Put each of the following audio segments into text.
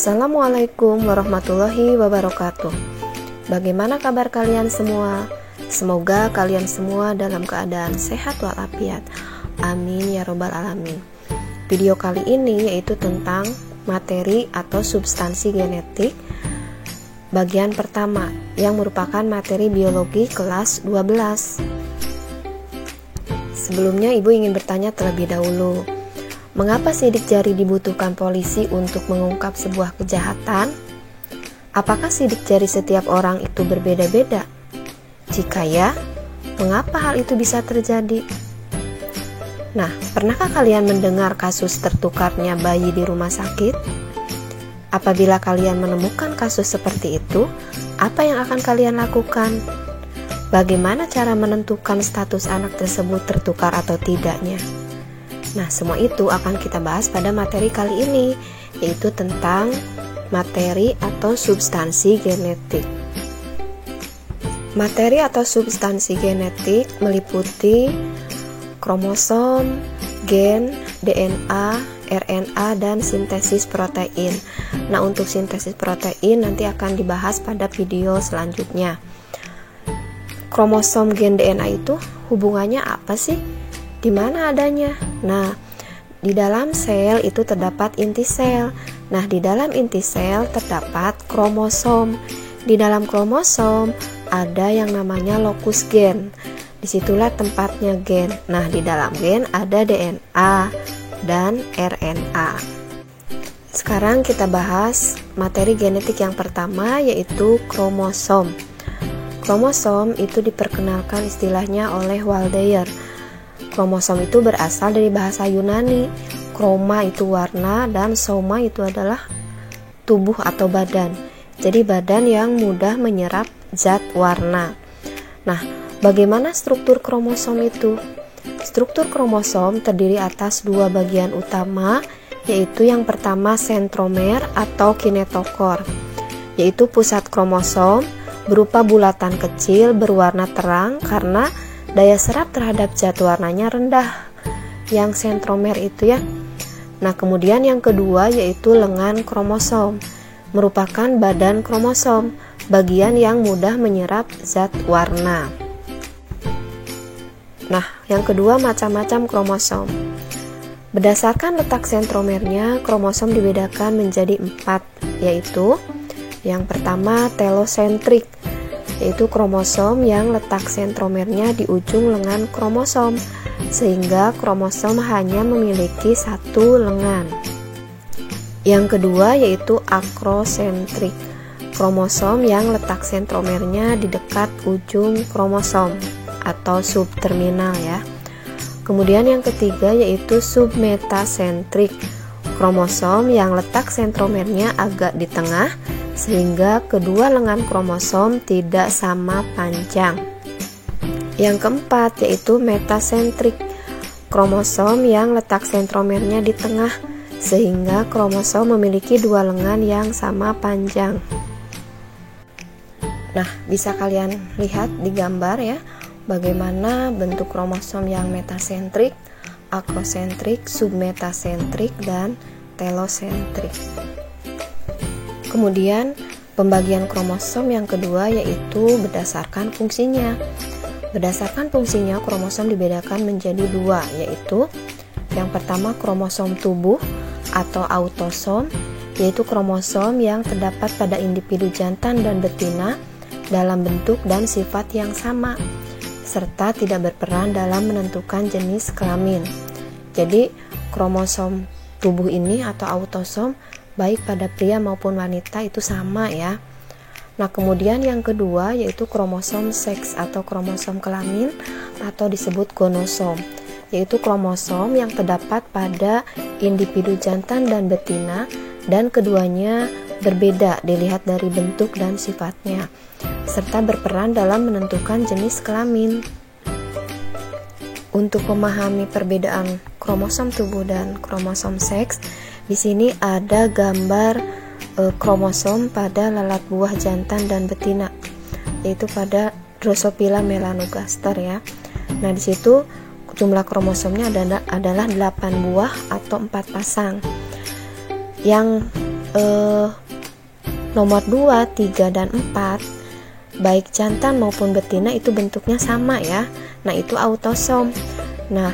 Assalamualaikum warahmatullahi wabarakatuh. Bagaimana kabar kalian semua? Semoga kalian semua dalam keadaan sehat walafiat. Amin ya robbal alamin. Video kali ini yaitu tentang materi atau substansi genetik bagian pertama yang merupakan materi biologi kelas 12. Sebelumnya ibu ingin bertanya terlebih dahulu, mengapa sidik jari dibutuhkan polisi untuk mengungkap sebuah kejahatan? Apakah sidik jari setiap orang itu berbeda-beda? Jika ya, mengapa hal itu bisa terjadi? Nah, pernahkah kalian mendengar kasus tertukarnya bayi di rumah sakit? Apabila kalian menemukan kasus seperti itu, apa yang akan kalian lakukan? Bagaimana cara menentukan status anak tersebut tertukar atau tidaknya? Nah, semua itu akan kita bahas pada materi kali ini, yaitu tentang materi atau substansi genetik. Materi atau substansi genetik meliputi kromosom, gen, DNA, RNA, dan sintesis protein. Nah, untuk sintesis protein nanti akan dibahas pada video selanjutnya. Kromosom, gen, DNA itu hubungannya apa sih? Di mana adanya? Nah, di dalam sel itu terdapat inti sel. Nah, di dalam inti sel terdapat kromosom. Di dalam kromosom ada yang namanya lokus gen. Disitulah tempatnya gen. Nah, di dalam gen ada DNA dan RNA. Sekarang kita bahas materi genetik yang pertama, yaitu kromosom. Kromosom itu diperkenalkan istilahnya oleh Waldeyer. Kromosom itu berasal dari bahasa Yunani. Kroma itu warna dan soma itu adalah tubuh atau badan. Jadi badan yang mudah menyerap zat warna. Nah, bagaimana struktur kromosom itu? Struktur kromosom terdiri atas dua bagian utama, yaitu yang pertama sentromer atau kinetokor, yaitu pusat kromosom berupa bulatan kecil berwarna terang karena daya serap terhadap zat warnanya rendah, yang sentromer itu ya. Nah, kemudian yang kedua yaitu lengan kromosom, merupakan badan kromosom, bagian yang mudah menyerap zat warna. Nah, yang kedua macam-macam kromosom. Berdasarkan letak sentromernya, kromosom dibedakan menjadi 4, yaitu yang pertama telosentrik, yaitu kromosom yang letak sentromernya di ujung lengan kromosom, sehingga kromosom hanya memiliki satu lengan. Yang kedua yaitu akrosentrik, kromosom yang letak sentromernya di dekat ujung kromosom atau subterminal ya. Kemudian yang ketiga yaitu submetasentrik, kromosom yang letak sentromernya agak di tengah sehingga kedua lengan kromosom tidak sama panjang. Yang keempat yaitu metasentrik, kromosom yang letak sentromernya di tengah sehingga kromosom memiliki dua lengan yang sama panjang. Nah, bisa kalian lihat di gambar ya, bagaimana bentuk kromosom yang metasentrik, akrosentrik, submetasentrik, dan telosentrik. Kemudian pembagian kromosom yang kedua yaitu berdasarkan fungsinya. Berdasarkan fungsinya kromosom dibedakan menjadi dua, yaitu yang pertama kromosom tubuh atau autosom, yaitu kromosom yang terdapat pada individu jantan dan betina dalam bentuk dan sifat yang sama, serta tidak berperan dalam menentukan jenis kelamin. Jadi kromosom tubuh ini atau autosom baik pada pria maupun wanita itu sama ya. Nah, kemudian yang kedua yaitu kromosom seks atau kromosom kelamin atau disebut gonosom, yaitu kromosom yang terdapat pada individu jantan dan betina dan keduanya berbeda dilihat dari bentuk dan sifatnya, serta berperan dalam menentukan jenis kelamin. Untuk memahami perbedaan kromosom tubuh dan kromosom seks, di sini ada gambar kromosom pada lalat buah jantan dan betina, yaitu pada Drosophila melanogaster ya. Nah, di situ jumlah kromosomnya adalah 8 buah atau 4 pasang. Yang nomor 2, 3, dan 4 baik jantan maupun betina itu bentuknya sama ya. Nah, itu autosom. Nah,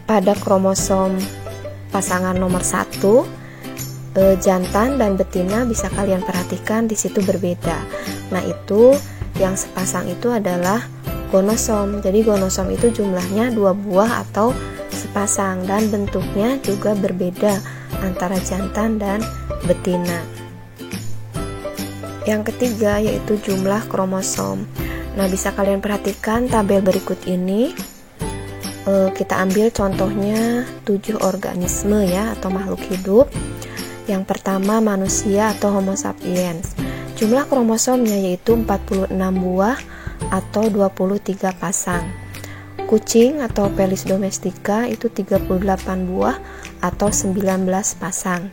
pada kromosom pasangan nomor 1, jantan dan betina bisa kalian perhatikan di situ berbeda. Nah, itu yang sepasang itu adalah gonosom. Jadi gonosom itu jumlahnya 2 buah atau sepasang dan bentuknya juga berbeda antara jantan dan betina. Yang ketiga yaitu jumlah kromosom. Nah, bisa kalian perhatikan tabel berikut ini. Kita ambil contohnya 7 organisme ya atau makhluk hidup. Yang pertama manusia atau Homo sapiens. Jumlah kromosomnya yaitu 46 buah atau 23 pasang. Kucing atau Felis domestica itu 38 buah atau 19 pasang.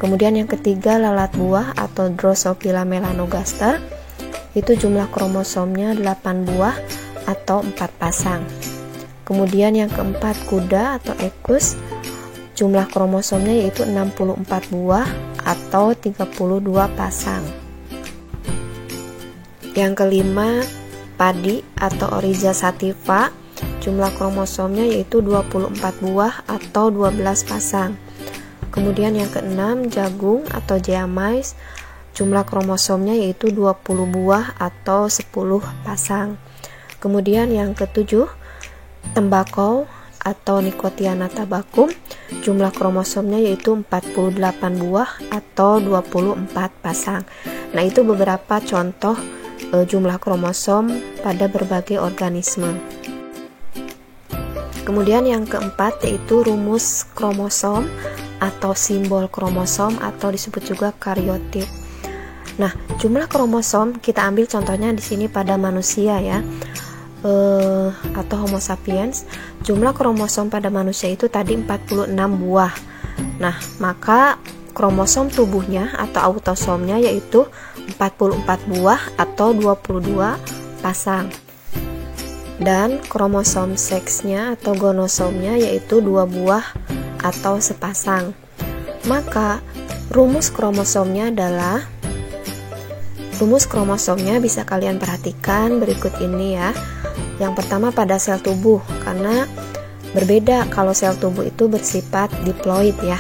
Kemudian yang ketiga lalat buah atau Drosophila melanogaster itu jumlah kromosomnya 8 buah atau 4 pasang. Kemudian yang keempat kuda atau equus, jumlah kromosomnya yaitu 64 buah atau 32 pasang. Yang kelima padi atau Oryza sativa, jumlah kromosomnya yaitu 24 buah atau 12 pasang. Kemudian yang keenam jagung atau Jeamais, jumlah kromosomnya yaitu 20 buah atau 10 pasang. Kemudian yang ketujuh tembakau atau Nicotiana tabacum, jumlah kromosomnya yaitu 48 buah atau 24 pasang. Nah, itu beberapa contoh jumlah kromosom pada berbagai organisme. Kemudian yang keempat yaitu rumus kromosom atau simbol kromosom atau disebut juga kariotip. Nah, jumlah kromosom kita ambil contohnya di sini pada manusia ya, atau Homo sapiens. Jumlah kromosom pada manusia itu tadi 46 buah. Nah, maka kromosom tubuhnya atau autosomnya yaitu 44 buah atau 22 pasang. Dan kromosom seksnya atau gonosomnya yaitu 2 buah atau sepasang. Maka rumus kromosomnya bisa kalian perhatikan berikut ini ya. Yang pertama pada sel tubuh, karena berbeda kalau sel tubuh itu bersifat diploid ya.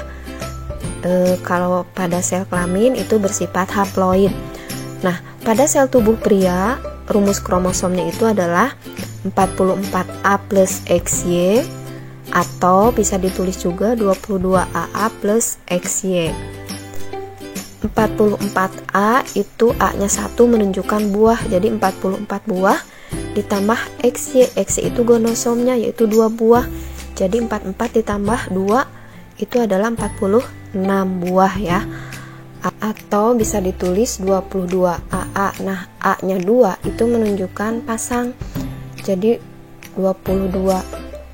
Kalau pada sel kelamin itu bersifat haploid. Nah, pada sel tubuh pria, rumus kromosomnya itu adalah 44A plus XY atau bisa ditulis juga 22AA plus XY. 44A itu A-nya 1 menunjukkan buah, jadi 44 buah ditambah XY. XY itu gonosomnya yaitu 2 buah, jadi 44 ditambah 2 itu adalah 46 buah ya. Atau bisa ditulis 22AA. Nah, A-nya 2 itu menunjukkan pasang, jadi 22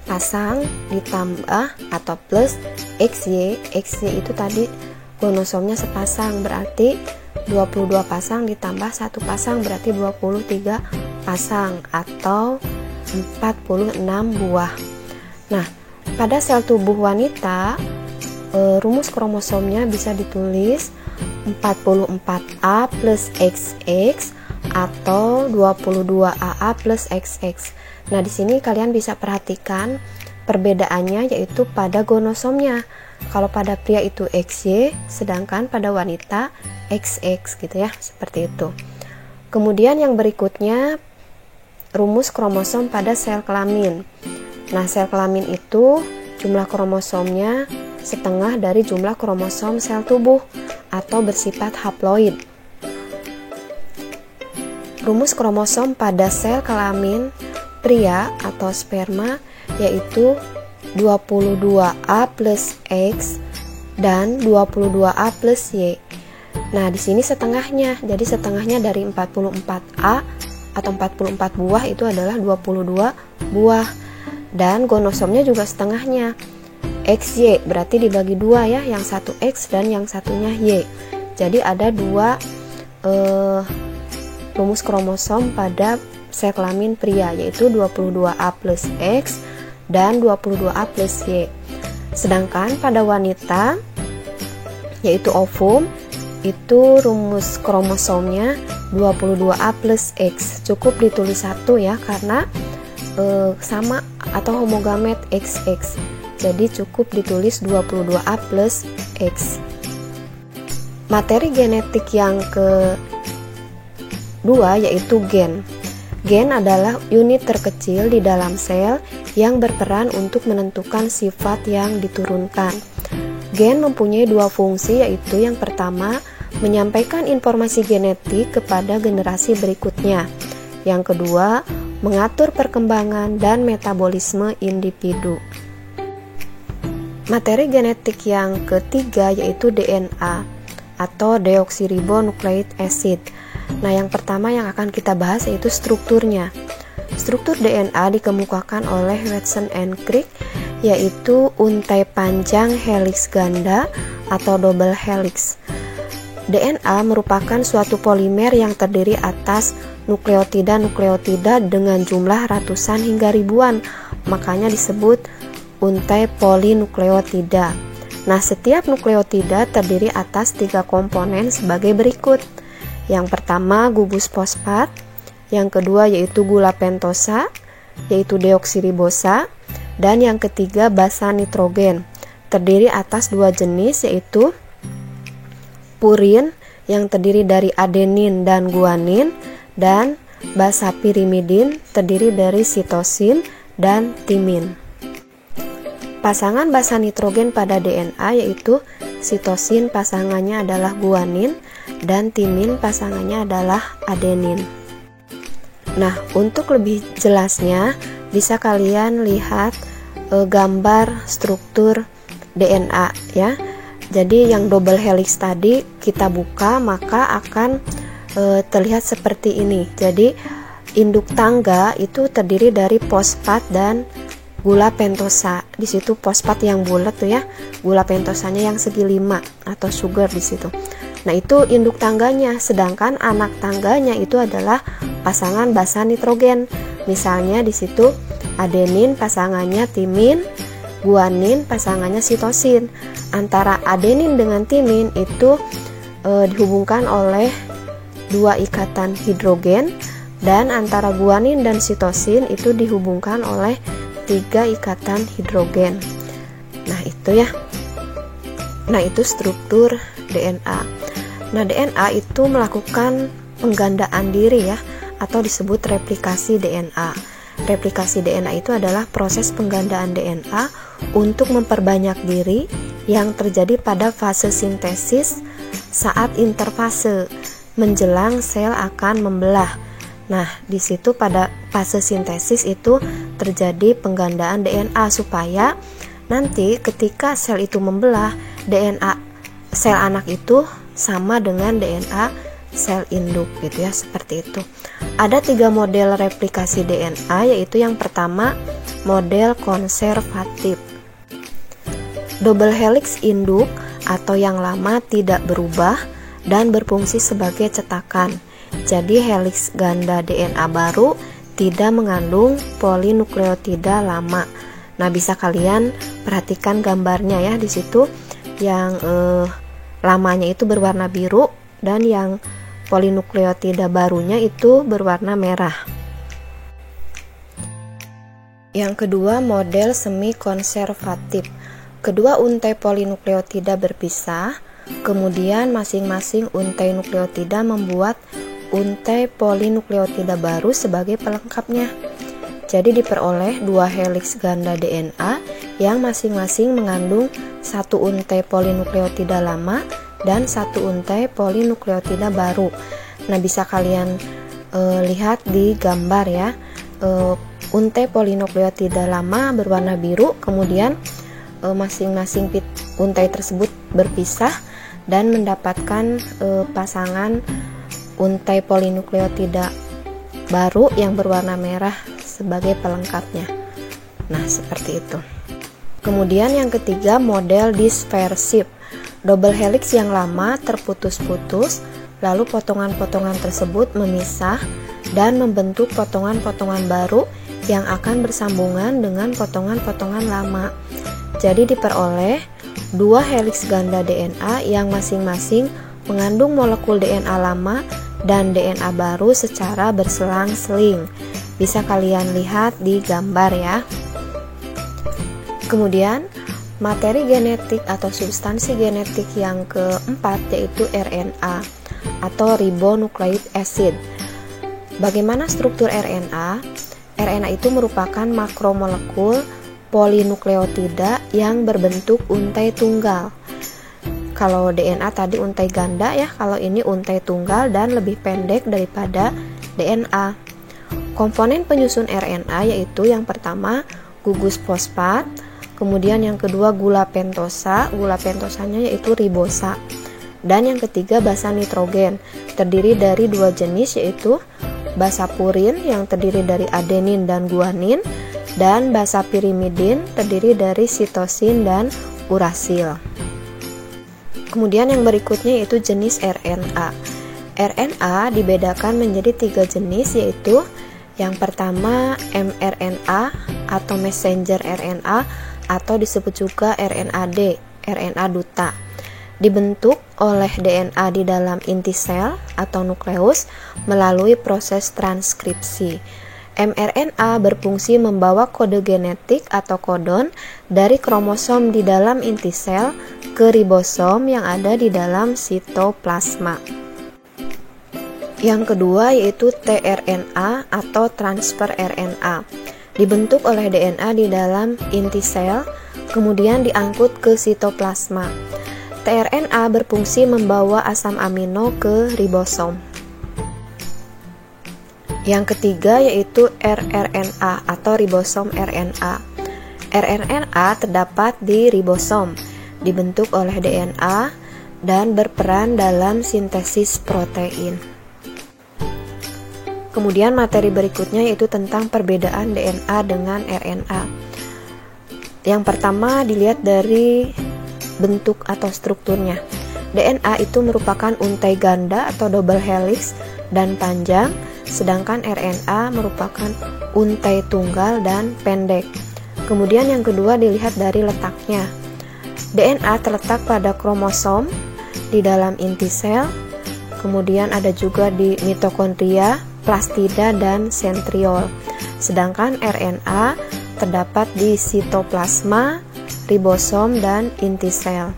pasang ditambah atau plus XY. XY itu tadi gonosomnya sepasang, berarti 22 pasang ditambah 1 pasang berarti 23 pasang atau 46 buah. Nah, pada sel tubuh wanita rumus kromosomnya bisa ditulis 44A plus XX atau 22AA plus XX. Nah, di sini kalian bisa perhatikan perbedaannya yaitu pada gonosomnya. Kalau pada pria itu XY, sedangkan pada wanita XX gitu ya, seperti itu. Kemudian yang berikutnya rumus kromosom pada sel kelamin. Nah, sel kelamin itu jumlah kromosomnya setengah dari jumlah kromosom sel tubuh atau bersifat haploid. Rumus kromosom pada sel kelamin pria atau sperma yaitu 22A plus X dan 22A plus Y. Nah, di sini setengahnya. Jadi setengahnya dari 44A atau 44 buah itu adalah 22 buah. Dan gonosomnya juga setengahnya. XY berarti dibagi 2 ya, yang satu X dan yang satunya Y. Jadi ada 2 rumus kromosom pada sel kelamin pria yaitu 22A plus X dan 22A plus Y. Sedangkan pada wanita yaitu ovum. Itu rumus kromosomnya 22A plus X. Cukup ditulis 1 ya, karena sama atau homogamet XX. Jadi cukup ditulis 22A plus X. Materi genetik yang kedua yaitu gen. Gen adalah unit terkecil di dalam sel yang berperan untuk menentukan sifat yang diturunkan. Gen mempunyai dua fungsi, yaitu yang pertama menyampaikan informasi genetik kepada generasi berikutnya. Yang kedua, mengatur perkembangan dan metabolisme individu. Materi genetik yang ketiga yaitu DNA atau deoksiribonucleic acid. Nah, yang pertama yang akan kita bahas yaitu strukturnya. Struktur DNA dikemukakan oleh Watson and Crick, yaitu untai panjang heliks ganda atau double helix. DNA merupakan suatu polimer yang terdiri atas nukleotida dengan jumlah ratusan hingga ribuan, makanya disebut untai polinukleotida. Nah, setiap nukleotida terdiri atas 3 komponen sebagai berikut. Yang pertama gugus fosfat, yang kedua yaitu gula pentosa, yaitu deoksiribosa, dan yang ketiga basa nitrogen, terdiri atas 2 jenis yaitu purin yang terdiri dari adenin dan guanin, dan basa pirimidin terdiri dari sitosin dan timin. Pasangan basa nitrogen pada DNA yaitu sitosin pasangannya adalah guanin dan timin pasangannya adalah adenin. Nah, untuk lebih jelasnya bisa kalian lihat gambar struktur DNA ya. Jadi yang double helix tadi kita buka maka akan terlihat seperti ini. Jadi induk tangga itu terdiri dari fosfat dan gula pentosa. Di situ fosfat yang bulat tuh ya, gula pentosanya yang segi 5 atau sugar di situ. Nah, itu induk tangganya, sedangkan anak tangganya itu adalah pasangan basa nitrogen. Misalnya di situ adenin pasangannya timin, guanin pasangannya sitosin. Antara adenin dengan timin itu dihubungkan oleh 2 ikatan hidrogen, dan antara guanin dan sitosin itu dihubungkan oleh 3 ikatan hidrogen. Nah, itu ya. Nah, itu struktur DNA. Nah, DNA itu melakukan penggandaan diri ya, atau disebut replikasi DNA. Replikasi DNA itu adalah proses penggandaan DNA untuk memperbanyak diri yang terjadi pada fase sintesis saat interfase menjelang sel akan membelah. Nah, di situ pada fase sintesis itu terjadi penggandaan DNA supaya nanti ketika sel itu membelah, DNA sel anak itu sama dengan DNA sel induk gitu ya, seperti itu. Ada 3 model replikasi DNA, yaitu yang pertama model konservatif. Double helix induk atau yang lama tidak berubah dan berfungsi sebagai cetakan. Jadi helix ganda DNA baru tidak mengandung polinukleotida lama. Nah, bisa kalian perhatikan gambarnya ya, di situ yang lamanya itu berwarna biru dan yang polinukleotida barunya itu berwarna merah. Yang kedua model semi konservatif. Kedua untai polinukleotida berpisah, kemudian masing-masing untai nukleotida membuat untai polinukleotida baru sebagai pelengkapnya. Jadi diperoleh 2 helix ganda DNA yang masing-masing mengandung 1 untai polinukleotida lama dan 1 untai polinukleotida baru. Nah, bisa kalian lihat di gambar ya. Untai polinukleotida lama berwarna biru, kemudian masing-masing untai tersebut berpisah dan mendapatkan pasangan untai polinukleotida baru yang berwarna merah sebagai pelengkapnya. Nah, seperti itu. Kemudian yang ketiga model dispersif. Double helix yang lama terputus-putus, lalu potongan-potongan tersebut memisah dan membentuk potongan-potongan baru yang akan bersambungan dengan potongan-potongan lama. Jadi diperoleh dua heliks ganda DNA yang masing-masing mengandung molekul DNA lama dan DNA baru secara berselang-seling. Bisa kalian lihat di gambar ya. Kemudian materi genetik atau substansi genetik yang keempat yaitu RNA atau ribonucleic acid. Bagaimana struktur RNA? RNA itu merupakan makromolekul polinukleotida yang berbentuk untai tunggal. Kalau DNA tadi untai ganda ya, kalau ini untai tunggal dan lebih pendek daripada DNA. Komponen penyusun RNA yaitu yang pertama gugus fosfat, kemudian yang kedua gula pentosa pentosanya yaitu ribosa, dan yang ketiga basa nitrogen, terdiri dari dua jenis yaitu basa purin yang terdiri dari adenin dan guanin, dan basa pirimidin terdiri dari sitosin dan urasil. Kemudian yang berikutnya yaitu jenis RNA. RNA dibedakan menjadi 3 jenis yaitu yang pertama mRNA atau messenger RNA atau disebut juga RNAD, RNA duta. Dibentuk oleh DNA di dalam inti sel atau nukleus melalui proses transkripsi. mRNA berfungsi membawa kode genetik atau kodon dari kromosom di dalam inti sel ke ribosom yang ada di dalam sitoplasma. Yang kedua yaitu tRNA atau transfer RNA. Dibentuk oleh DNA di dalam inti sel, kemudian diangkut ke sitoplasma. tRNA berfungsi membawa asam amino ke ribosom. Yang ketiga yaitu rRNA atau ribosom RNA. rRNA terdapat di ribosom, dibentuk oleh DNA dan berperan dalam sintesis protein. Kemudian materi berikutnya yaitu tentang perbedaan DNA dengan RNA. Yang pertama dilihat dari bentuk atau strukturnya. DNA itu merupakan untai ganda atau double helix dan panjang, sedangkan RNA merupakan untai tunggal dan pendek. Kemudian yang kedua dilihat dari letaknya. DNA terletak pada kromosom di dalam inti sel, kemudian ada juga di mitokondria, plastida, dan sentriol. Sedangkan RNA terdapat di sitoplasma, ribosom, dan inti sel.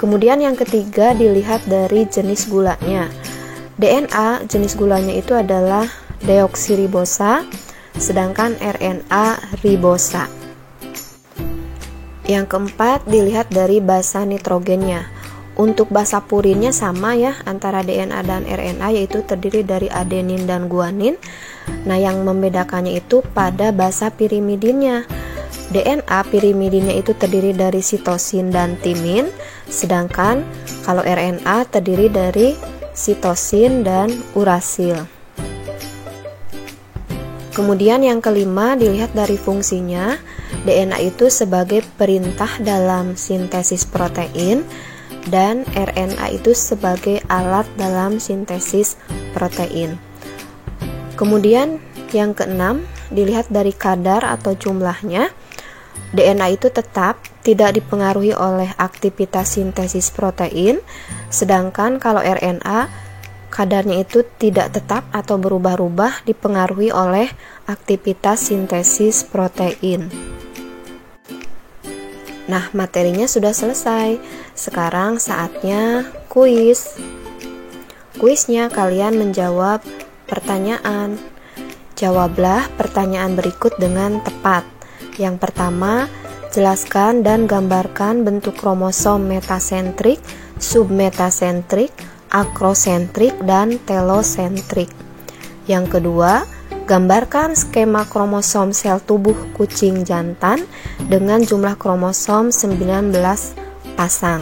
Kemudian yang ketiga dilihat dari jenis gulanya. DNA jenis gulanya itu adalah deoksiribosa, sedangkan RNA ribosa. Yang keempat dilihat dari basa nitrogennya. Untuk basa purinnya sama ya antara DNA dan RNA, yaitu terdiri dari adenin dan guanin. Nah, yang membedakannya itu pada basa pirimidinnya. DNA pirimidinnya itu terdiri dari sitosin dan timin, sedangkan kalau RNA terdiri dari sitosin dan urasil. Kemudian yang kelima dilihat dari fungsinya. DNA itu sebagai perintah dalam sintesis protein dan RNA itu sebagai alat dalam sintesis protein. Kemudian yang keenam dilihat dari kadar atau jumlahnya. DNA itu tetap tidak dipengaruhi oleh aktivitas sintesis protein, sedangkan kalau RNA kadarnya itu tidak tetap atau berubah-ubah dipengaruhi oleh aktivitas sintesis protein. Nah, materinya sudah selesai. Sekarang saatnya kuis. Kuisnya kalian menjawab pertanyaan. Jawablah pertanyaan berikut dengan tepat. Yang pertama, jelaskan dan gambarkan bentuk kromosom metasentrik, submetasentrik, akrosentrik, dan telosentrik. Yang kedua, gambarkan skema kromosom sel tubuh kucing jantan dengan jumlah kromosom 19 pasang.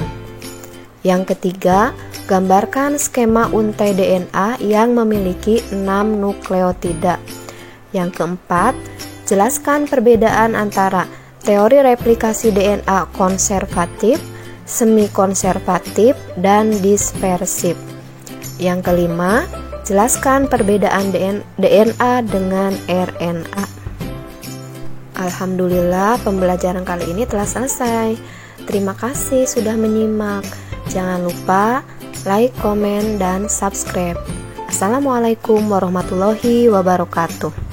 Yang ketiga, gambarkan skema untai DNA yang memiliki 6 nukleotida. Yang keempat, jelaskan perbedaan antara teori replikasi DNA konservatif, semi-konservatif, dan dispersif. Yang kelima, jelaskan perbedaan DNA dengan RNA. Alhamdulillah, pembelajaran kali ini telah selesai. Terima kasih sudah menyimak. Jangan lupa like, komen, dan subscribe. Assalamualaikum warahmatullahi wabarakatuh.